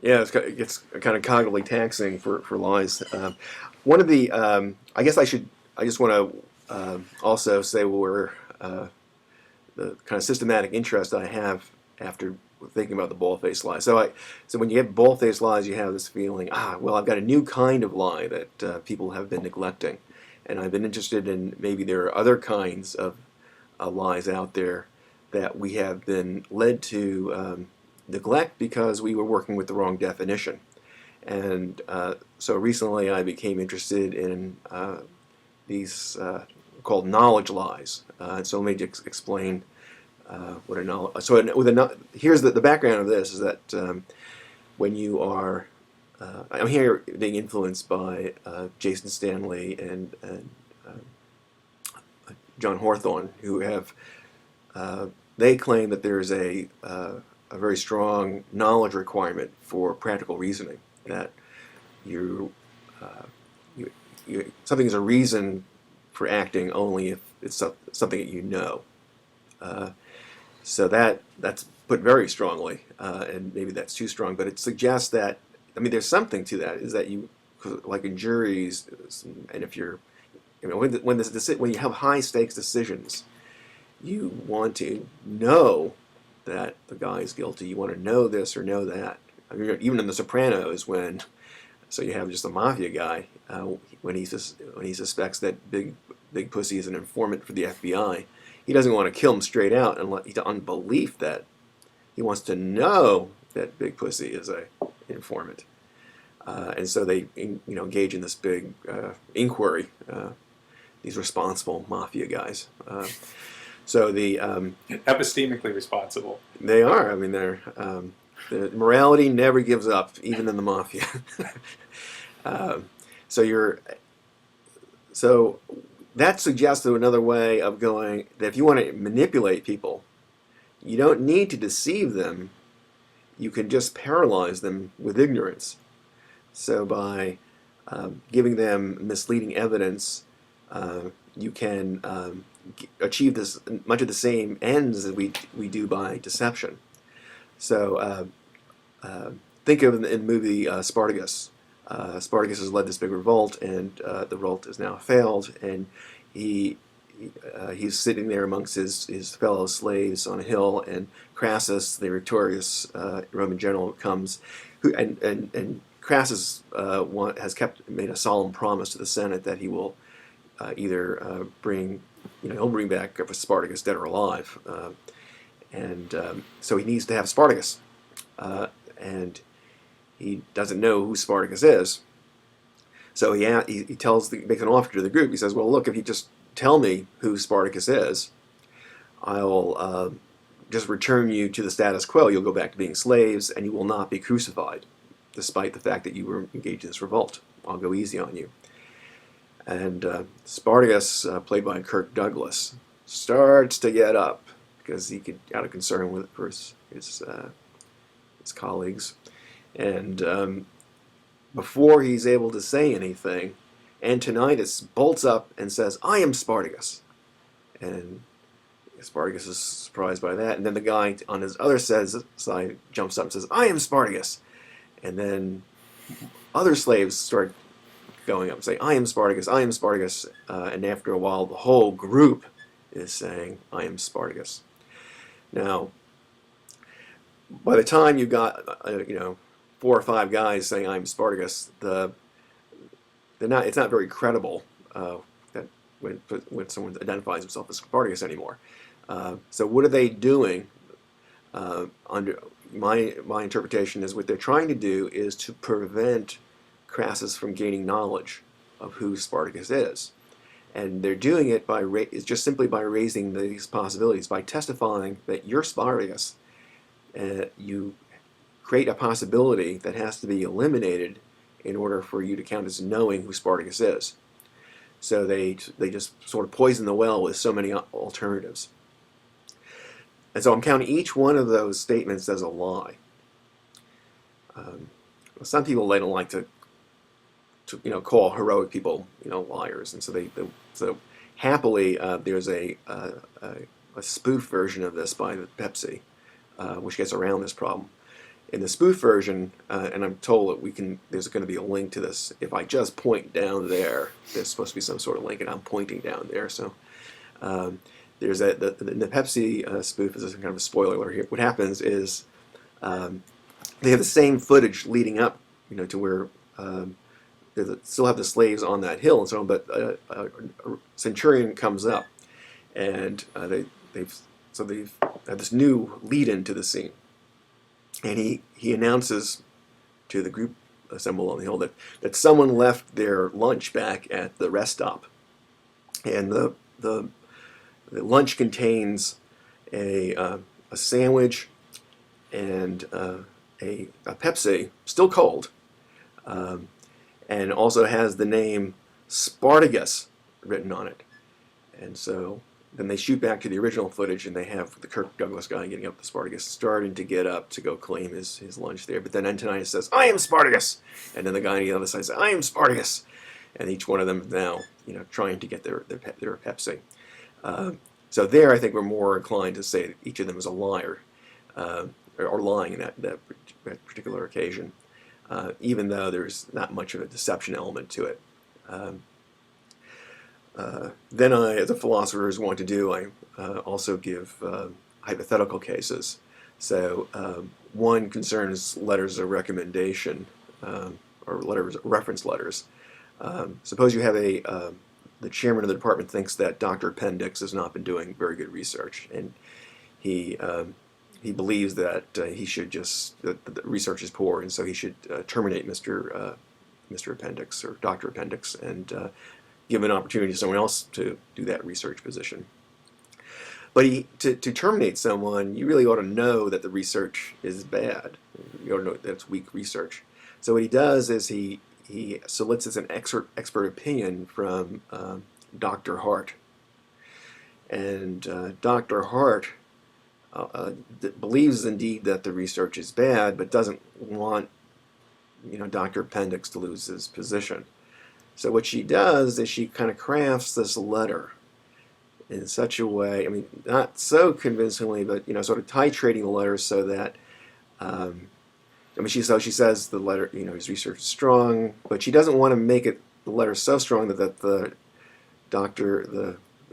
yeah, it gets kind of cognitively taxing for lies. One of the, I guess I just want to also say where the kind of systematic interest I have after thinking about the bald-faced lie. So when you get bald-faced lies, you have this feeling, well, I've got a new kind of lie that people have been neglecting, and I've been interested in maybe there are other kinds of lies out there that we have been led to neglect because we were working with the wrong definition. And so recently I became interested in these called knowledge lies. So let me just explain what a knowledge. So here's the background of this is that when you are, I'm here being influenced by Jason Stanley and John Hawthorne, who have they claim that there is a very strong knowledge requirement for practical reasoning. That you, uh, something is a reason for acting only if it's something that you know. Uh, so that's put very strongly, and maybe that's too strong, but it suggests that there's something to that. Is that you, like in juries, and if you're, when you have high stakes decisions, you want to know that the guy is guilty. You want to know this or know that. Even in The Sopranos, so you have just a mafia guy when he suspects that Big Pussy is an informant for the FBI. He doesn't want to kill him straight out on belief that he wants to know that Big Pussy is a informant, and so they engage in this big inquiry. These responsible mafia guys. So Epistemically responsible. they are. The morality never gives up, even in the mafia. um, so you're so that suggests another way of going that if you want to manipulate people, you don't need to deceive them. You can just paralyze them with ignorance. So by giving them misleading evidence, you can achieve much of the same ends that we do by deception. So think of in the movie Spartacus. Spartacus has led this big revolt, and the revolt has now failed, and he's sitting there amongst his fellow slaves on a hill, and Crassus, the victorious Roman general, comes, and Crassus made a solemn promise to the Senate that he will either he'll bring back Spartacus dead or alive, and so he needs to have Spartacus, and he doesn't know who Spartacus is. So he makes an offer to the group. He says, "Well, look, if you just tell me who Spartacus is, I'll just return you to the status quo. You'll go back to being slaves, and you will not be crucified, despite the fact that you were engaged in this revolt. I'll go easy on you." And Spartacus, played by Kirk Douglas, starts to get up because he got a concern for his colleagues. And before he's able to say anything, Antonius bolts up and says, "I am Spartacus." And Spartacus is surprised by that. And then the guy on his other side jumps up and says, "I am Spartacus." And then other slaves start going up and saying, "I am Spartacus, I am Spartacus." And after a while, the whole group is saying, "I am Spartacus." Now, by the time you got, 4 or 5 guys saying, "I'm Spartacus," it's not very credible that when someone identifies himself as Spartacus anymore. So what are they doing? Under my interpretation is what they're trying to do is to prevent Crassus from gaining knowledge of who Spartacus is. And they're doing it by it's just simply by raising these possibilities, by testifying that you're Spartacus. You create a possibility that has to be eliminated in order for you to count as knowing who Spartacus is. So they just sort of poison the well with so many alternatives. And so I'm counting each one of those statements as a lie. Some people, they don't like to call heroic people liars, and so happily there's a spoof version of this by Pepsi, which gets around this problem. In the spoof version, and I'm told that there's going to be a link to this. If I just point down there, there's supposed to be some sort of link, and I'm pointing down there. So there's the Pepsi spoof is a kind of a spoiler alert here. What happens is they have the same footage leading up, to where they still have the slaves on that hill and so on. But a centurion comes up, and they've had this new lead into the scene. And he announces to the group assembled on the hill that someone left their lunch back at the rest stop. And the lunch contains a sandwich and a Pepsi, still cold, and also has the name Spartacus written on it. And so then they shoot back to the original footage, and they have the Kirk Douglas guy getting up to Spartacus, starting to get up to go claim his lunch there. But then Antonius says, "I am Spartacus," and then the guy on the other side says, "I am Spartacus," and each one of them now, trying to get their Pepsi. So there, I think we're more inclined to say that each of them is a liar, or lying in that particular occasion, even though there's not much of a deception element to it. Then I, as a philosopher is wont to do, I also give hypothetical cases. So one concerns letters of recommendation, or reference letters. Suppose you have the chairman of the department thinks that Dr. Appendix has not been doing very good research, and he believes that he should that the research is poor, and so he should terminate Mr. Appendix or Dr. Appendix and give an opportunity to someone else to do that research position. But to terminate someone, you really ought to know that the research is bad. You ought to know that it's weak research. So what he does is he solicits an expert opinion from Dr. Hart. And Dr. Hart believes indeed that the research is bad, but doesn't want Dr. Appendix to lose his position. So what she does is she kind of crafts this letter in such a way, not so convincingly, but sort of titrating the letter so that she says the letter, his research is strong, but she doesn't want to make the letter so strong that the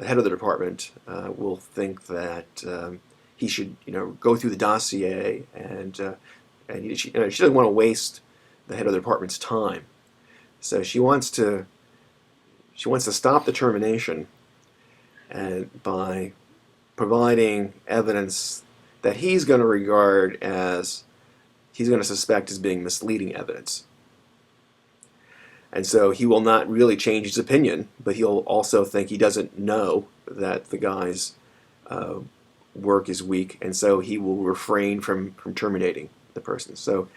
head of the department will think that he should go through the dossier, and she doesn't want to waste the head of the department's time. So she wants to stop the termination, and by providing evidence that he's going to suspect as being misleading evidence. And so he will not really change his opinion, but he'll also think he doesn't know that the guy's work is weak, and so he will refrain from terminating the person. So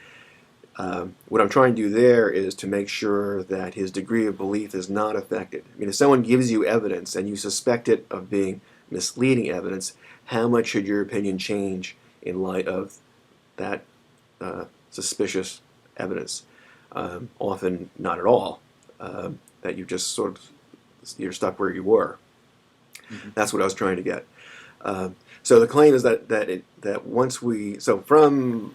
what I'm trying to do there is to make sure that his degree of belief is not affected. If someone gives you evidence and you suspect it of being misleading evidence, how much should your opinion change in light of that suspicious evidence? Often not at all. That you just you're stuck where you were. Mm-hmm. That's what I was trying to get. So the claim is that once from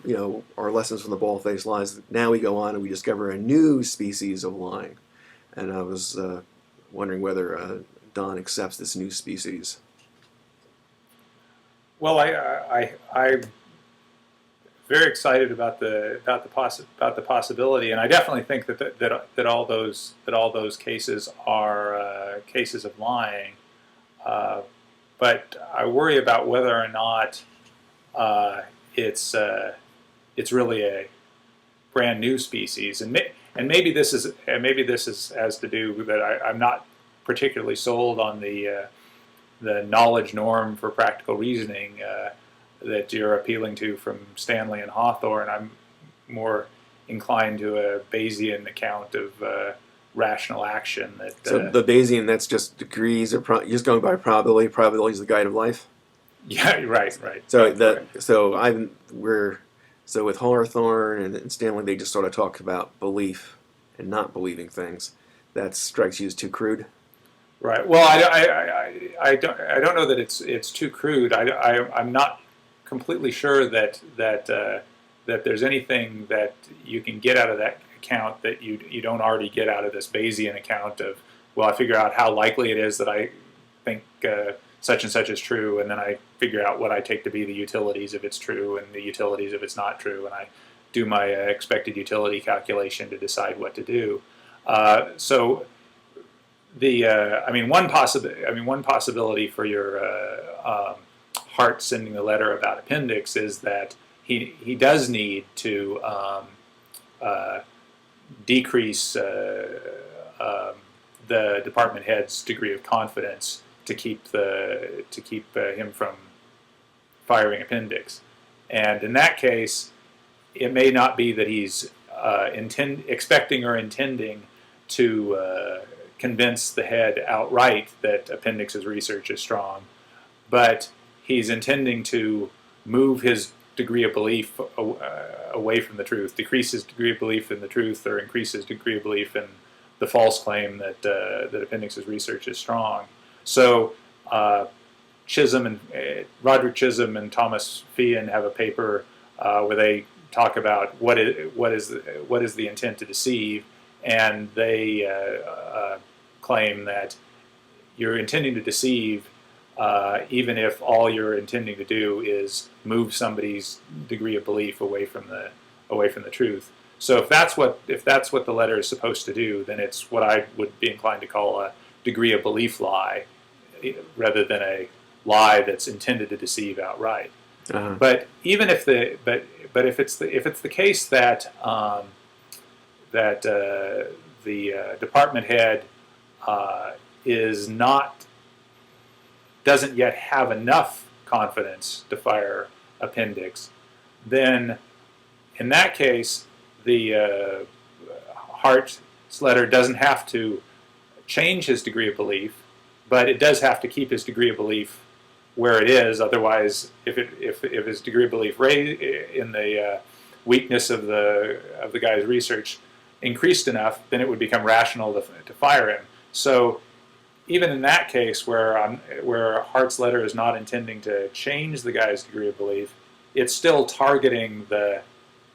our lessons from the bald-faced lies, now we go on and we discover a new species of lying, and I was wondering whether Don accepts this new species. Well, I'm very excited about the possibility, and I definitely think that all those cases are cases of lying. But I worry about whether or not it's really a brand new species, and maybe this has to do with that I'm not particularly sold on the knowledge norm for practical reasoning that you're appealing to from Stanley and Hawthorne. I'm more inclined to a Bayesian account of rational action. So the Bayesian, that's just degrees, or just going by probability. Probability is the guide of life. Yeah, right. So Correct. so with Hawthorne and Stanley, they just sort of talk about belief and not believing things. That strikes you as too crude. Right. Well, I don't know that it's too crude. I'm not completely sure that there's anything that you can get out of that account that you don't already get out of this Bayesian account of, well, I figure out how likely it is that I think such and such is true, and then I figure out what I take to be the utilities if it's true and the utilities if it's not true, and I do my expected utility calculation to decide what to do. So one possibility for your Hart sending the letter about appendix is that he does need to decrease the department head's degree of confidence to keep him from firing appendix, and in that case, it may not be that he's expecting or intending to convince the head outright that appendix's research is strong, but he's intending to move his degree of belief away from the truth, decrease his degree of belief in the truth, or increase his degree of belief in the false claim that appendix's research is strong. So Roderick Chisholm and Thomas Feehan have a paper where they talk about what is the intent to deceive, and they claim that you're intending to deceive even if all you're intending to do is move somebody's degree of belief away from the truth. So if that's what the letter is supposed to do, then it's what I would be inclined to call a degree of belief lie, rather than a lie that's intended to deceive outright. Uh-huh. But even if if it's the case that the department head doesn't yet have enough confidence to fire appendix, then in that case the Hart's letter doesn't have to change his degree of belief, but it does have to keep his degree of belief where it is. Otherwise, if his degree of belief in the weakness of the guy's research increased enough, then it would become rational to fire him. So even in that case, where Hart's letter is not intending to change the guy's degree of belief, it's still targeting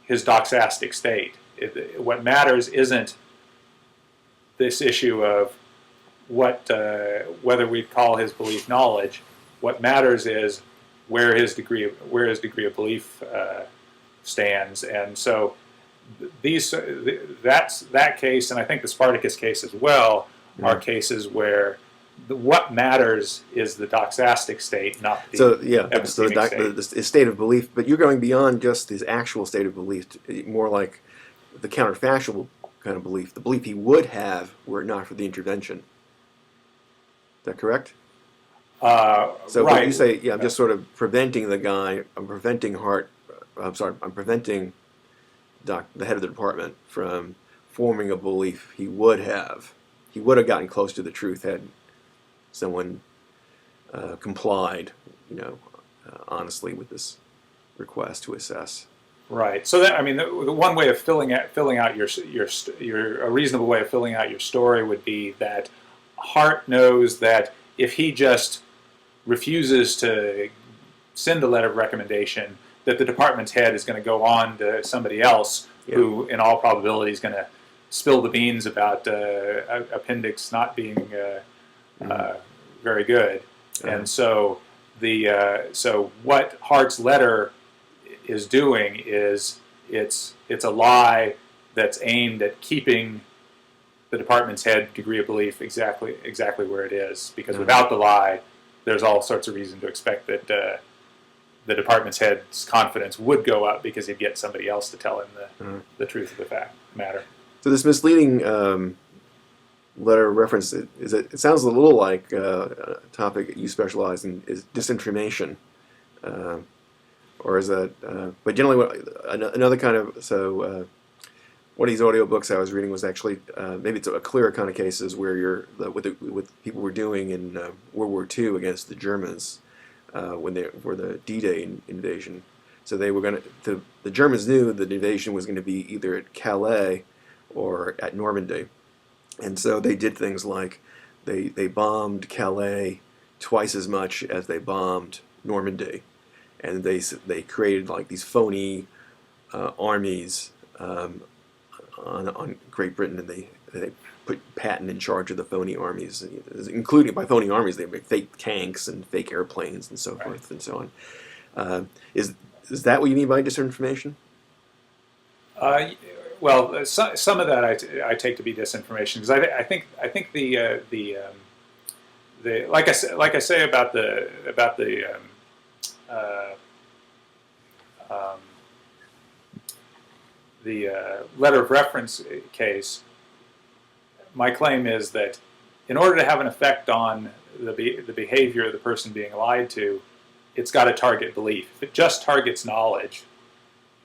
his doxastic state. What matters isn't this issue of whether we call his belief knowledge. What matters is where his degree of belief stands, and so that's that case, and I think the Spartacus case as well, are cases where what matters is the doxastic state, not the epistemic state. The state of belief. But you're going beyond just his actual state of belief, more like the counterfactual kind of belief, the belief he would have were it not for the intervention. Is that correct? So right. when you say, I'm just sort of preventing the guy, I'm preventing I'm preventing the head of the department from forming a belief he would have gotten close to the truth had someone complied, honestly with this request to assess. Right. So the one way of filling out a reasonable way of filling out your story would be that Hart knows that if he just refuses to send a letter of recommendation, that the department's head is going to go on to somebody else who, in all probability, is going to spill the beans about appendix not being very good. And so so what Hart's letter is doing is it's a lie that's aimed at keeping the department's head degree of belief exactly where it is, because without the lie, there's all sorts of reason to expect that the department's head's confidence would go up because he'd get somebody else to tell him the truth of the matter. So this misleading letter of reference, it sounds a little like a topic you specialize in is disinformation, uh, or is that? But generally, another kind of one of these audiobooks I was reading was actually maybe it's a clearer kind of cases where what people were doing in World War II against the Germans when they were the D-Day invasion. So they were going to the Germans knew the invasion was going to be either at Calais or at Normandy, and so they did things like they bombed Calais twice as much as they bombed Normandy, and they created like these phony armies on Great Britain, and they put Patton in charge of the phony armies, including by phony armies they made fake tanks and fake airplanes and so forth and so on. Is that what you mean by disinformation? Uh, well, some of that I take to be disinformation because I think the like I say about the uh, um, letter of reference case. My claim is that in order to have an effect on the behavior of the person being lied to, it's got to target belief. If it just targets knowledge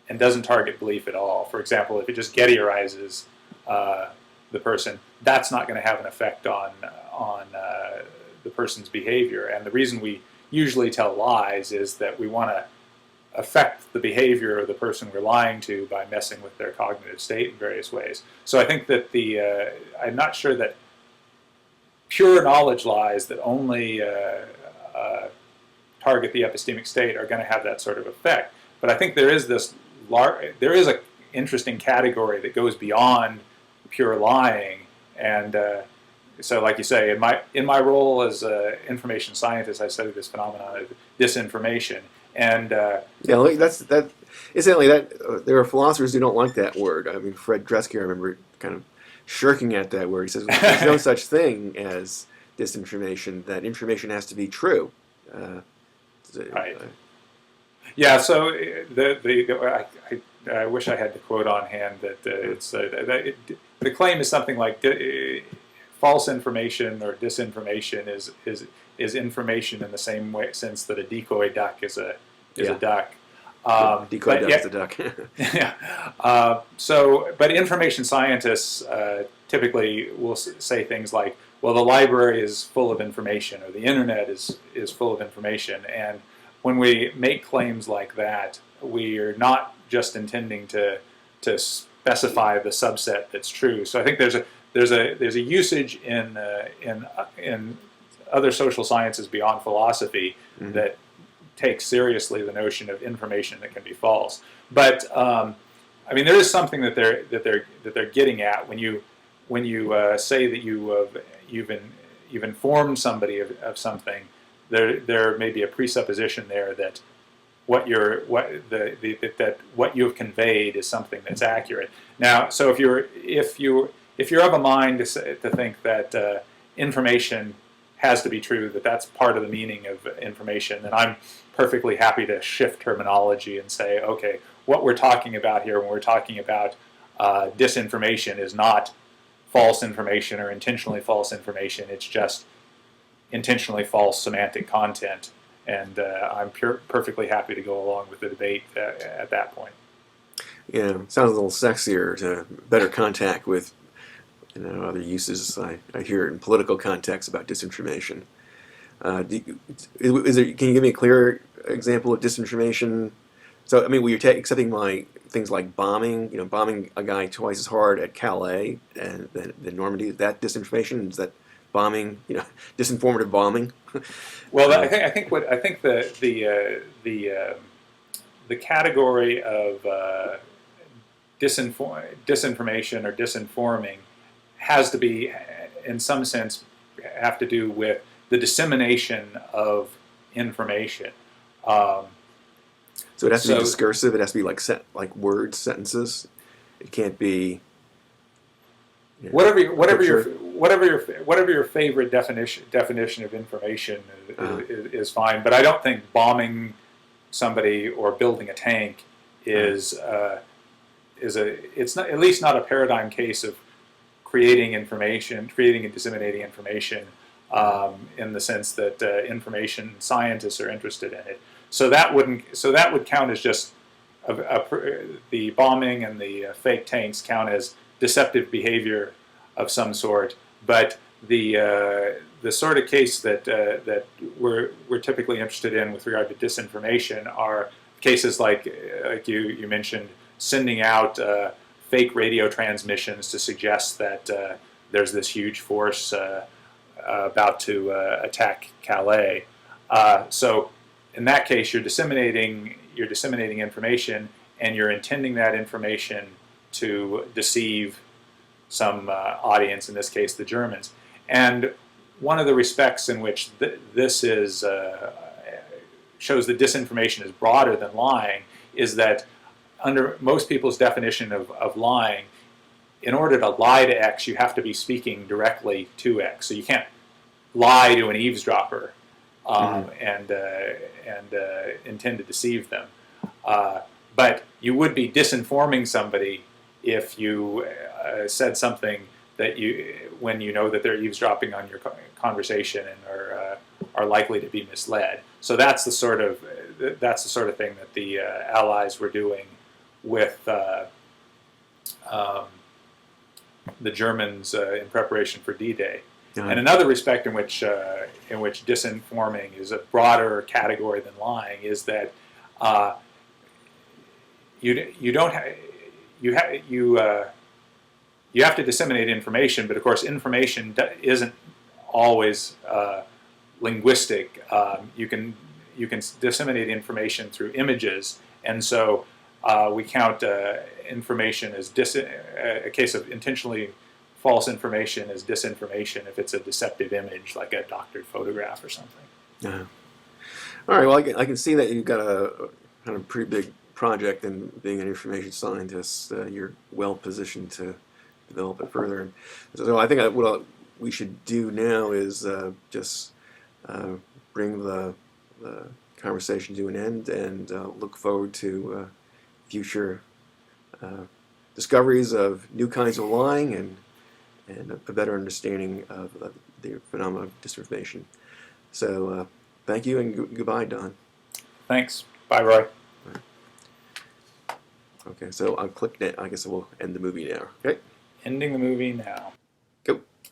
and doesn't target belief at all, for example, if it just Gettyerizes the person, that's not going to have an effect on the person's behavior. And the reason we usually tell lies is that we want to affect the behavior of the person we're lying to by messing with their cognitive state in various ways. So I think that I'm not sure that pure knowledge lies that only target the epistemic state are going to have that sort of effect. But I think there is a interesting category that goes beyond pure lying, and so, like you say, in my role as an information scientist, I study this phenomenon of disinformation, and Yeah, like that. Incidentally, there are philosophers who don't like that word. I mean, Fred Dresky, I remember kind of shirking at that word. He says there's no such thing as disinformation. That information has to be true. right. Yeah, so I wish I had the quote on hand that the claim is something like false information or disinformation is information in the same way sense that a decoy duck is a duck. Decoy duck is a duck. Yeah. But information scientists typically will say things like, "Well, the library is full of information," or "The internet is full of information," and when we make claims like that, we are not just intending to specify the subset that's true. So I think there's a usage in other social sciences beyond philosophy that takes seriously the notion of information that can be false. But I mean, there is something that they're getting at when you say that you've informed somebody of something. There may be a presupposition there that what you have conveyed is something that's accurate. Now, so if you're of a mind to think that information has to be true, that's part of the meaning of information, then I'm perfectly happy to shift terminology and say, okay, what we're talking about here when we're talking about disinformation is not false information or intentionally false information. It's just intentionally false semantic content, and I'm perfectly happy to go along with the debate at that point. Yeah, sounds a little sexier to better contact with other uses I hear in political context about disinformation. Can you give me a clearer example of disinformation? So, I mean, were you accepting my things like bombing, bombing a guy twice as hard at Calais and than Normandy? Is that disinformation? Is that bombing, disinformative bombing? Well, I think the category of disinformation or disinforming has to be, in some sense, have to do with the dissemination of information. So it has to be discursive. It has to be like words, sentences. It can't be whatever your favorite definition of information is fine. But I don't think bombing somebody or building a tank it's not, at least not a paradigm case of creating and disseminating information in the sense that information scientists are interested in it. So that would count as just the bombing and the fake tanks count as deceptive behavior of some sort. But the sort of case that we're typically interested in with regard to disinformation are cases like you mentioned, sending out fake radio transmissions to suggest that there's this huge force about to attack Calais. So in that case, you're disseminating information, and you're intending that information to deceive some audience, in this case the Germans. And one of the respects in which this is shows that disinformation is broader than lying is that under most people's definition of lying, in order to lie to X, you have to be speaking directly to X. So you can't lie to an eavesdropper and intend to deceive them. But you would be disinforming somebody if you said something that when you know that they're eavesdropping on your conversation and are likely to be misled. So that's the sort of thing that the Allies were doing with the Germans in preparation for D-Day. And another respect in which disinforming is a broader category than lying is that you have to disseminate information, but of course information isn't always linguistic. You can disseminate information through images, and so we count information as a case of intentionally false information as disinformation if it's a deceptive image, like a doctored photograph or something. Yeah. All right. Well, I can see that you've got a kind of pretty big project, and being an information scientist, you're well positioned to develop it further. And so I think what we should do now is just bring the conversation to an end, and look forward to future discoveries of new kinds of lying and a better understanding of the phenomena of disinformation. So thank you, and goodbye, Don. Thanks. Bye, Roy. Okay, so I'll click that. I guess we'll end the movie now. Okay. Ending the movie now.